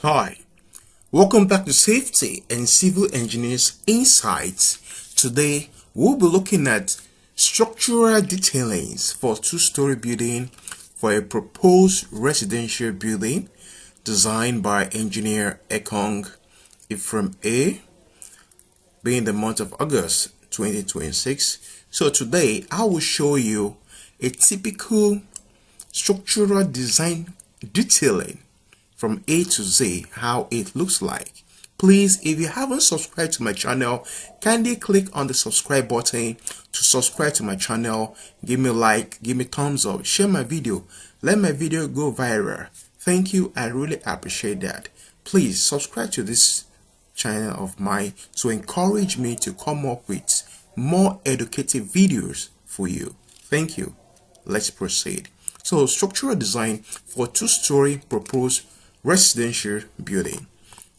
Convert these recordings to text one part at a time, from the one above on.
Hi, welcome back to Safety and Civil Engineers Insights. Today, we'll be looking at structural detailings for two-story building for a proposed residential building designed by engineer Ekong Ephraim A. being the month of August 2026. So today, I will show you a typical structural design detailing from A to Z, how it looks like. Please, if you haven't subscribed to my channel, kindly click on the subscribe button to subscribe to my channel. Give me a like, give me thumbs up, share my video, let my video go viral. Thank you, I really appreciate that. Please subscribe to this channel of mine to encourage me to come up with more educative videos for you. Thank you. Let's proceed. So, structural design for two-story proposed residential building.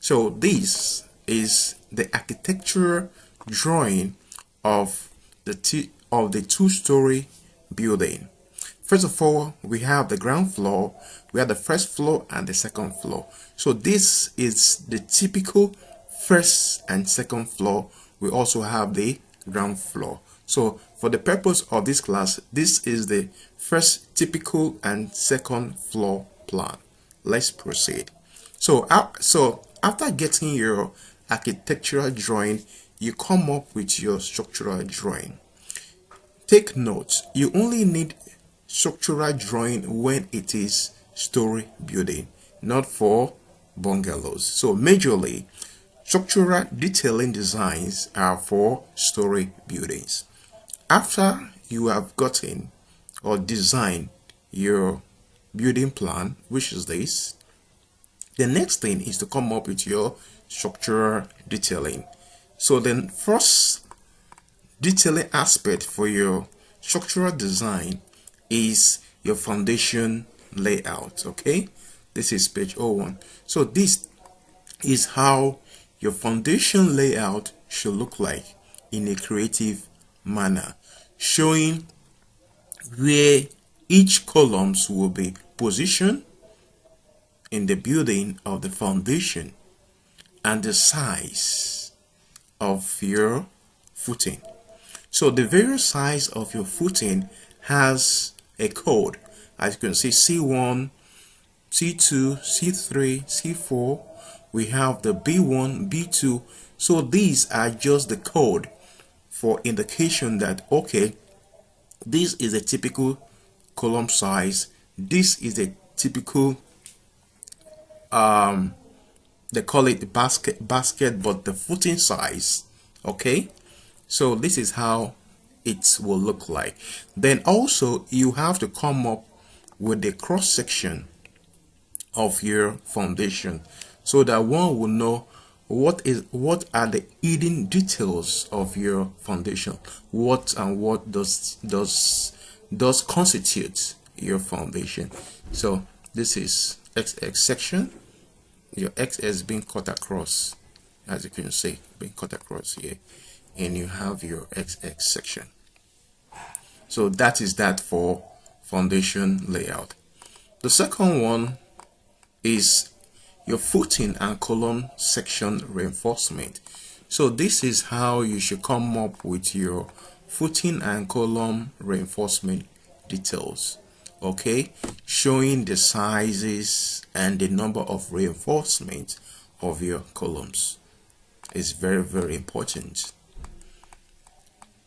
So this is the architectural drawing of the two-story building. First of all, we have the ground floor, we have the first floor and the second floor. So this is the typical first and second floor. We also have the ground floor. So for the purpose of this class, this is the first typical and second floor plan. Let's proceed. So after getting your architectural drawing, you come up with your structural drawing. Take note, you only need structural drawing when it is story building, not for bungalows. So majorly, structural detailing designs are for story buildings. After you have gotten or designed your building plan, which is this, the next thing is to come up with your structural detailing. So the first detailing aspect for your structural design is your foundation layout. Okay, this is page 01. So this is how your foundation layout should look like in a creative manner, showing where each columns will be positioned in the building of the foundation and the size of your footing. So the various size of your footing has a code. As you can see, C1, C2, C3, C4. We have the B1, B2. So these are just the code for indication that, okay, this is a typical column size. This is a typical they call it the basket, but the footing size. Okay, so this is how it will look like. Then also you have to come up with the cross section of your foundation so that one will know what are the hidden details of your foundation, what does constitute your foundation. So this is XX section. Your XS being cut across, as you can see, being cut across here, and you have your XX section. So that is that for foundation layout. The second one is your footing and column section reinforcement. So this is how you should come up with your footing and column reinforcement details. Okay, showing the sizes and the number of reinforcement of your columns is very important.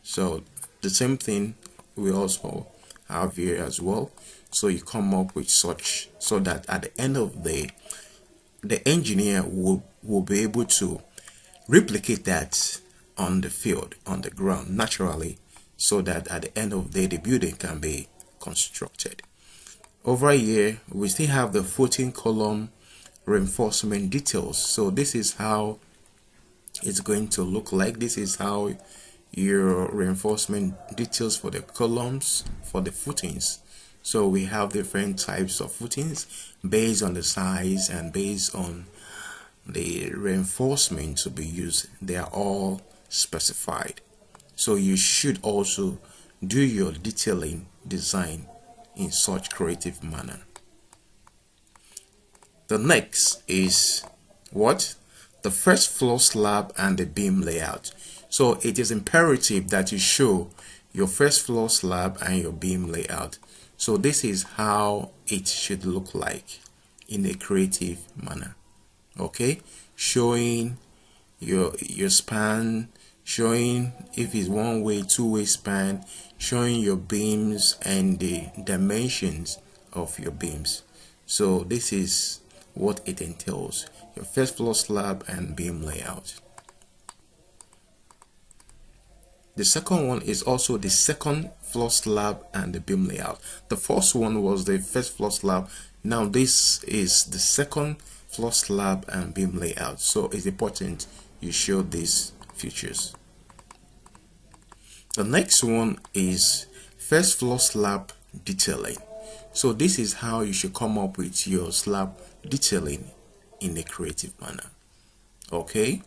So the same thing we also have here as well. So you come up with such so that at the end of the day, the engineer will be able to replicate that on the field, on the ground naturally, so that at the end of the day the building can be constructed. Over here we still have the footing column reinforcement details. So this is how it's going to look like. This is how your reinforcement details for the columns, for the footings. So we have different types of footings based on the size and based on the reinforcement to be used. They are all specified. So you should also do your detailing design in such creative manner. The next is what? The first floor slab and the beam layout. So it is imperative that you show your first floor slab and your beam layout. So this is how it should look like in a creative manner. Okay, showing your span, showing if it's one way, two-way span, showing your beams and the dimensions of your beams. So this is what it entails: your first floor slab and beam layout. The second one is also the second floor slab and the beam layout. The first one was the first floor slab. Now this is the second floor slab and beam layout. So it's important you show these features. The next one is first floor slab detailing. So this is how you should come up with your slab detailing in a creative manner. Okay.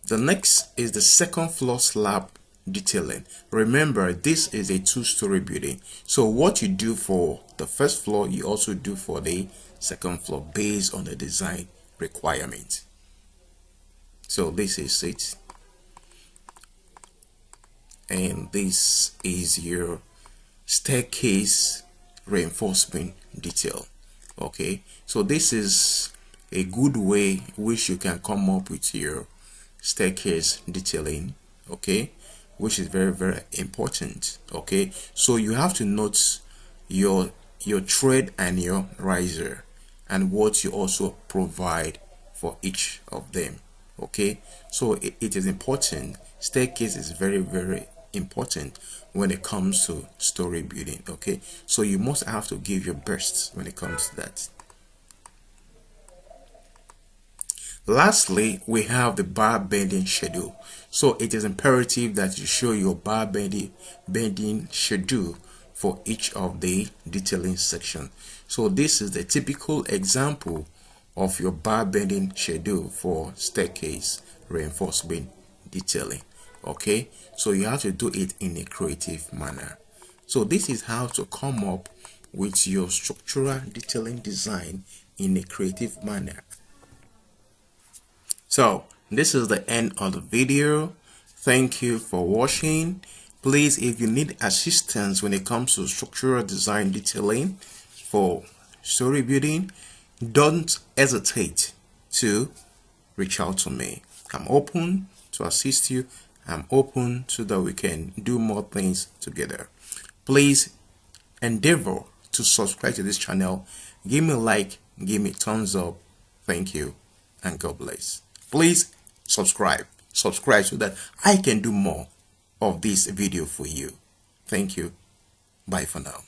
The next is the second floor slab detailing. Remember, this is a two-story building. So what you do for the first floor, you also do for the second floor based on the design requirement. So this is it. And this is your staircase reinforcement detail. Okay, so this is a good way which you can come up with your staircase detailing, okay, which is very important. Okay, so you have to note your tread and your riser and what you also provide for each of them. Okay, so it is important. Staircase is very important when it comes to story building. Okay, so you must have to give your best when it comes to that. Lastly, we have the bar bending schedule. So it is imperative that you show your bar bending schedule for each of the detailing section. So this is the typical example of your bar bending schedule for staircase reinforcement detailing. Okay, so you have to do it in a creative manner. So this is how to come up with your structural detailing design in a creative manner. So this is the end of the video. Thank you for watching. Please, if you need assistance when it comes to structural design detailing for story building, don't hesitate to reach out to me. I'm open to assist you. I'm open so that we can do more things together. Please endeavor to subscribe to this channel. Give me a like, give me a thumbs up. Thank you and God bless. Please subscribe so that I can do more of this video for you. Thank you. Bye for now.